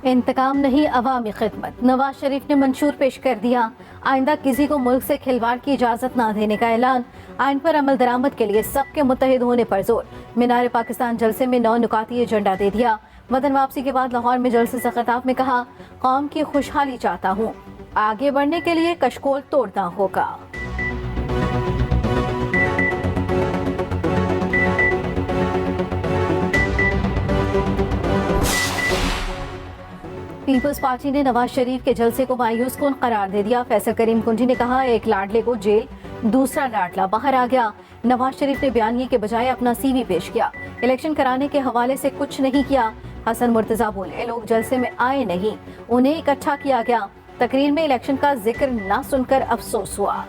इंतकाम नहीं अवामी खिदमत। नवाज शरीफ ने मंशूर पेश कर दिया। आइंदा किसी को मुल्क से खिलवाड़ की इजाजत न देने का ऐलान। आइन पर अमल दरामद के लिए सबके मुत्तहिद होने पर जोर। मीनार पाकिस्तान जलसे में 9 नुकाती एजेंडा दे दिया। वतन वापसी के बाद लाहौर में जलसे से खिताब में कहा, कौम की खुशहाली चाहता हूँ, आगे बढ़ने के लिए कशकोल तोड़ना होगा। पीपल्स पार्टी ने नवाज शरीफ के जलसे को मायूस कुन करार दे दिया। फैसल करीम कुंजी ने कहा, एक लाडले को जेल, दूसरा लाडला बाहर आ गया। नवाज शरीफ ने बयानिए के बजाय अपना CV पेश किया। इलेक्शन कराने के हवाले से कुछ नहीं किया। हसन मुर्तजा बोले, लोग जलसे में आए नहीं, उन्हें इकट्ठा किया गया। तकरीर में इलेक्शन का जिक्र न सुनकर अफसोस हुआ।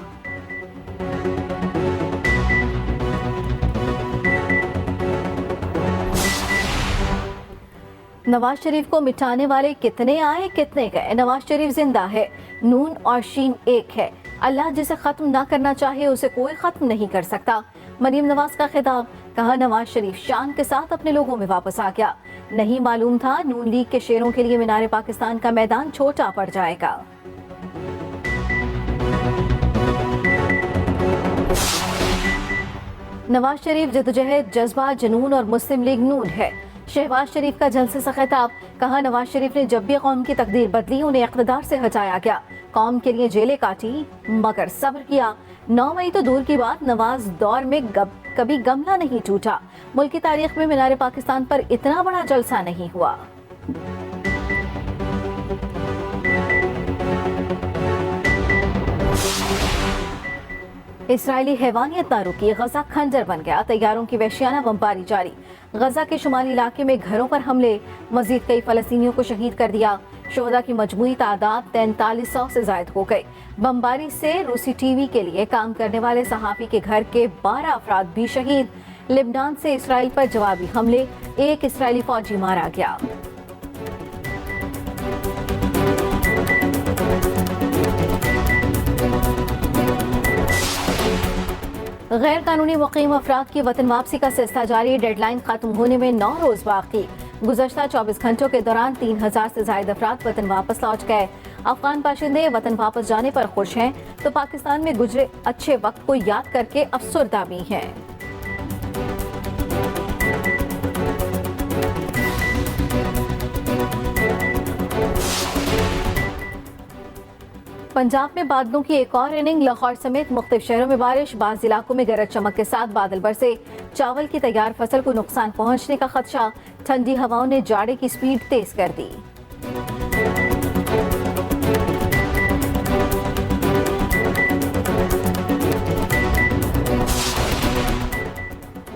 नवाज शरीफ को मिटाने वाले कितने आए कितने गए, नवाज शरीफ जिंदा है, नून और शीन एक है। अल्लाह जिसे खत्म ना करना चाहे उसे कोई खत्म नहीं कर सकता। मरीम नवाज का खिताब, कहा नवाज शरीफ शान के साथ अपने लोगों में वापस आ गया। नहीं मालूम था नून लीग के शेरों के लिए मीनार पाकिस्तान का मैदान छोटा पड़ जाएगा। नवाज शरीफ जद्दोजहद, जज्बा, जुनून और मुस्लिम लीग नून है। शहबाज शरीफ का जलसे से खिताब, कहा नवाज शरीफ ने जब भी कौम की तकदीर बदली उन्हें इक़्तिदार से हटाया गया। कौम के लिए जेलें काटी मगर सब्र किया। 9 मई तो दूर की बात, नवाज दौर में कभी गमला नहीं टूटा। मुल्क की तारीख में मीनार पाकिस्तान पर इतना बड़ा जलसा नहीं हुआ। इसराइली हैवानियत ना रुकी, गजा खंजर बन गया। तैयारों की वहशियाना बमबारी जारी। गजा के शुमाली इलाके में घरों पर हमले, मजीद कई फलस्तीनियों को शहीद कर दिया। शोहदा की मजमूई तादाद 4300 से जायद हो गई। बमबारी से रूसी TV के लिए काम करने वाले सहाफी के घर के 12 अफराद भी शहीद। लिबनान से इसराइल पर जवाबी हमले, एक इसराइली फौजी मारा गया। गैर कानूनी मुकीम अफराद की वतन वापसी का सिलसिला जारी। डेडलाइन खत्म होने में 9 रोज बाकी। गुज़श्ता 24 घंटों के दौरान 3000 से ज्यादा अफराद वतन वापस लौट गए। अफगान बाशिंदे वतन वापस जाने पर खुश हैं तो पाकिस्तान में गुजरे अच्छे वक्त को याद करके अफसरदा भी हैं। पंजाब में बादलों की एक और इनिंग। लाहौर समेत मुख्तलिफ शहरों में बारिश, बाज़ इलाकों में गरज चमक के साथ बादल बरसे। चावल की तैयार फसल को नुकसान पहुंचने का खदशा। ठंडी हवाओं ने जाड़े की स्पीड तेज कर दी।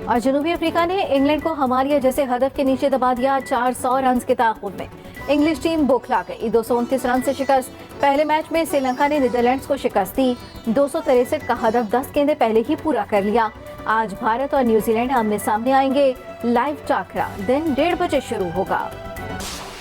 और जनूबी अफ्रीका ने इंग्लैंड को हमारिया जैसे हदफ के नीचे दबा दिया। 400 रन के ताक़ुब में इंग्लिश टीम बौखला गई। 229 रन से शिकस्त। पहले मैच में श्रीलंका ने नीदरलैंड्स को शिकस्त दी। 263 का हदफ 10 गेंदे पहले ही पूरा कर लिया। आज भारत और न्यूजीलैंड आमने सामने आएंगे। लाइव टाकरा दिन 1:30 बजे शुरू होगा।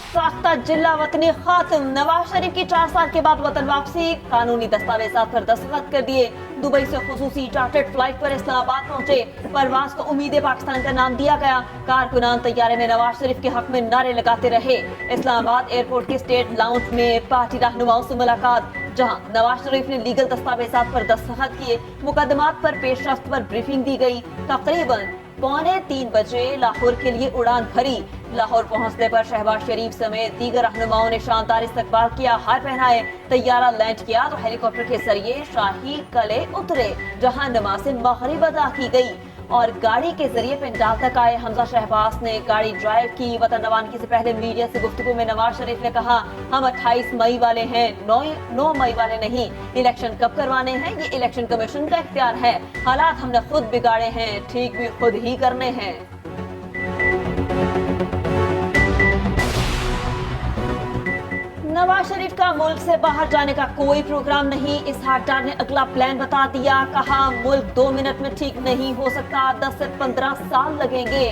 साख्ता जिला वतनी खात्म। नवाज शरीफ की 4 साल के बाद वतन वापसी। कानूनी दस्तावेजात पर दस्तखत कर दिए। दुबई से खुसूसी चार्टर्ड फ्लाइट पर इस्लामाबाद पहुंचे। परवाज को उम्मीद पाकिस्तान का नाम दिया गया। कारकुनान तैयारे में नवाज शरीफ के हक में नारे लगाते रहे। इस्लामाबाद एयरपोर्ट के स्टेट लाउंज में पार्टी रहनुमाओं से मुलाकात, जहां नवाज शरीफ ने लीगल दस्तावेजात पर दस्तखत किए। मुकदमात पर पेशरफ्त पर ब्रीफिंग दी गई। तकरीबन 2:45 बजे लाहौर के लिए उड़ान भरी। लाहौर पहुंचने पर शहबाज शरीफ समेत दीगर रहनुमाओं ने शानदार इस्तकबाल किया, हार पहनाए। तैयारा लैंड किया तो हेलीकॉप्टर के जरिए शाही कले उतरे, जहां नमाज़े मगरिब अदा की गई और गाड़ी के जरिए पंडाल तक आए। हमजा शहबाज ने गाड़ी ड्राइव की। वतन रवानगी से पहले मीडिया से गुफ्तगू में नवाज शरीफ ने कहा, हम 28 मई वाले हैं, 9 मई वाले नहीं। इलेक्शन कब करवाने हैं ये इलेक्शन कमीशन का इख्तियार है। हालात हमने खुद बिगाड़े हैं, ठीक भी खुद ही करने हैं। नवाज शरीफ का मुल्क से बाहर जाने का कोई प्रोग्राम नहीं। इसहाक डार ने अगला प्लान बता दिया। कहा, मुल्क 2 मिनट में ठीक नहीं हो सकता, 10 से 15 साल लगेंगे।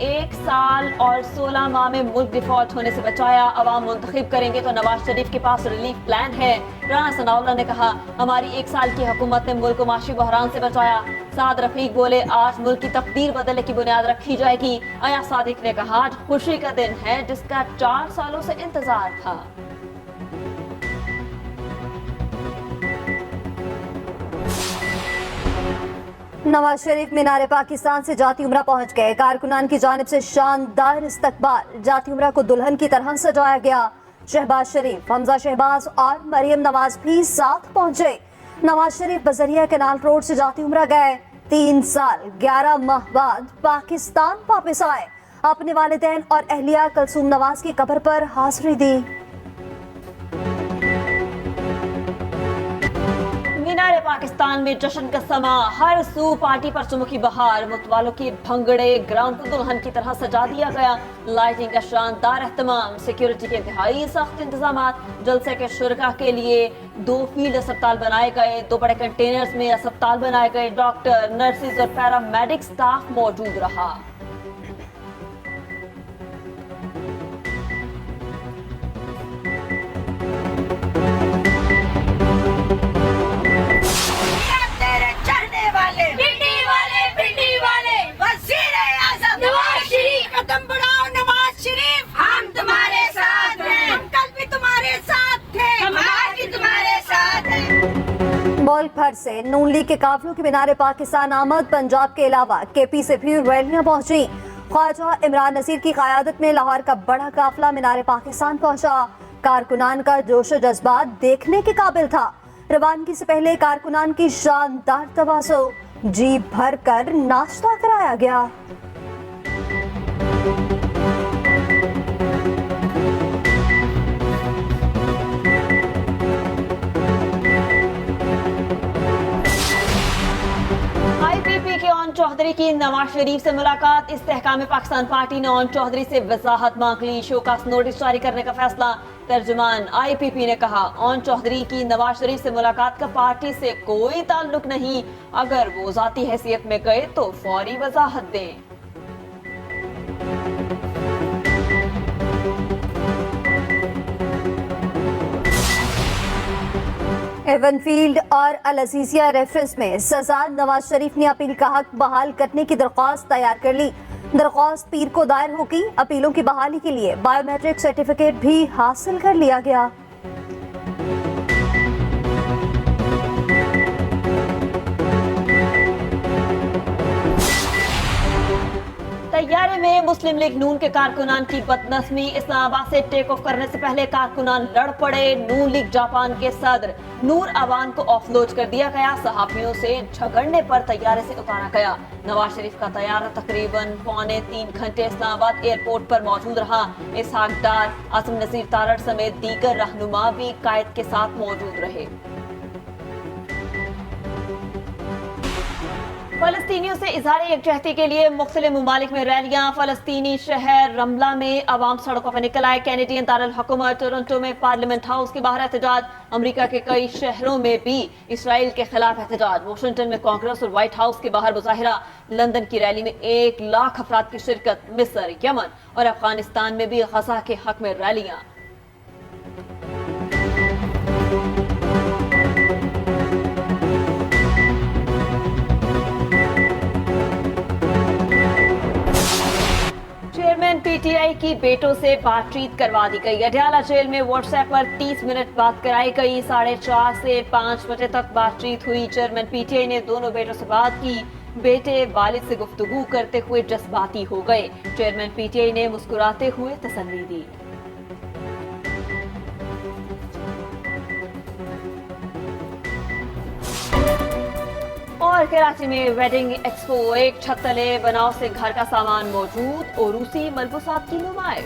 1 साल और 16 माह में मुल्क डिफॉल्ट होने से बचाया, अवाम मुंतखब करेंगे तो नवाज शरीफ के पास रिलीफ प्लान है। राना सनाउल्लाह ने कहा, हमारी 1 साल की हुकूमत ने मुल्क को माशी बहरान से बचाया। साद रफीक बोले, आज मुल्क की तकदीर बदलने की बुनियाद रखी जाएगी। अया सादिक ने कहा, आज खुशी का दिन है जिसका 4 सालों से इंतजार था। नवाज शरीफ मीनार पाकिस्तान से जाती उम्रा पहुंच गए। कारकुनान की जानिब से शानदार इस्तकबाल। जाती उम्रा को दुल्हन की तरह सजाया गया। शहबाज शरीफ, हमजा शहबाज और मरियम नवाज भी साथ पहुंचे। नवाज शरीफ बजरिया कैनाल रोड से जाती उम्रा गए। 3 साल 11 माह बाद पाकिस्तान वापस आए। अपने वालिदैन और अहलिया कलसूम नवाज की कब्र पर हाजिरी दी। मीनार पाकिस्तान में जश्न का समा, हर सू पार्टी पर चुमुखी बहार। मुतवालों के भंगड़े, ग्राउंड को दुल्हन की तरह सजा दिया गया। लाइटिंग का शानदार एहतमाम, सिक्योरिटी के इंतहाई सख्त इंतजाम। जलसे के शुरका के लिए 2 फील्ड अस्पताल बनाए गए। 2 बड़े कंटेनर्स में अस्पताल बनाए गए। डॉक्टर, नर्सिस और पैरामेडिक स्टाफ मौजूद रहा। मुल्क भर से नून लीग के काफिलों की मीनार पाकिस्तान आमद। पंजाब के अलावा केपी से भी रैलियां पहुंची। ख्वाजा इमरान नसीर की क़यादत में लाहौर का बड़ा काफिला मीनार पाकिस्तान पहुंचा। कारकुनान का जोश जज्बात देखने के काबिल था। रवानगी से पहले कारकुनान की शानदार तवाज़ो, जी भर कर नाश्ता कराया गया। आईपीपी के ओन चौधरी की नवाज शरीफ से मुलाकात। इस्तेहकाम पाकिस्तान पार्टी ने ओन चौधरी से वजाहत मांग ली। शोकास नोटिस जारी करने का फैसला। तर्जुमान आईपीपी ने कहा, ओन चौधरी की नवाज शरीफ से मुलाकात का पार्टी से कोई ताल्लुक नहीं। अगर वो जाती हैसियत में गए तो फौरी वजाहत दें। एवनफील्ड और अल अजीजिया रेफरेंस में सजा। नवाज शरीफ ने अपील का हक बहाल करने की दरख्वास्त तैयार कर ली। दरख्वास्त पीर को दायर होगी। अपीलों की बहाली के लिए बायोमेट्रिक सर्टिफिकेट भी हासिल कर लिया गया। तैयारे में मुस्लिम लीग नून के कारकुनान की बदनस्मी। इस्लामाबाद से टेक ऑफ करने से पहले कारकुनान लड़ पड़े। नून लीग जापान के सदर नूर अवान को ऑफलोड कर दिया गया। सहाफियों से झगड़ने पर तैयारे से उतारा गया। नवाज शरीफ का तैयारा तकरीबन 3.25 घंटे इस्लामाबाद एयरपोर्ट पर मौजूद रहा। इसहाक डार, आसिम नसीर तारड़ समेत दीगर रहनुमा भी कायद के साथ मौजूद रहे। फलस्तीनियों से इजहार यकजहती के लिए मुख्तलिफ ममालिक में रैलियां। फलस्तीनी शहर रमला में अवाम सड़कों पर निकल आए। कैनेडियन दारुल हुकूमत टोरंटो में पार्लियामेंट हाउस के बाहर एहतजाज। अमरीका के कई शहरों में भी इसराइल के खिलाफ एहतजाज। वाशिंगटन में कांग्रेस और व्हाइट हाउस के बाहर मुजाहिरा। लंदन की रैली में 1 लाख अफराद की शिरकत। मिस्र, यमन और अफगानिस्तान में भी गजा के हक में रैलियां। चेयरमैन पीटीआई की बेटों से बातचीत करवा दी गई। अडयाला जेल में व्हाट्सएप पर 30 मिनट बात कराई गई। 4:30 से 5 बजे तक बातचीत हुई। चेयरमैन पीटीआई ने दोनों बेटों से बात की। बेटे वालिद से गुफ्तगू करते हुए जज्बाती हो गए। चेयरमैन पीटीआई ने मुस्कुराते हुए तसल्ली दी। और कराची में वेडिंग एक्सपो, एक छत तले बनाव से घर का सामान मौजूद और रूसी मलबूसात की नुमाइश।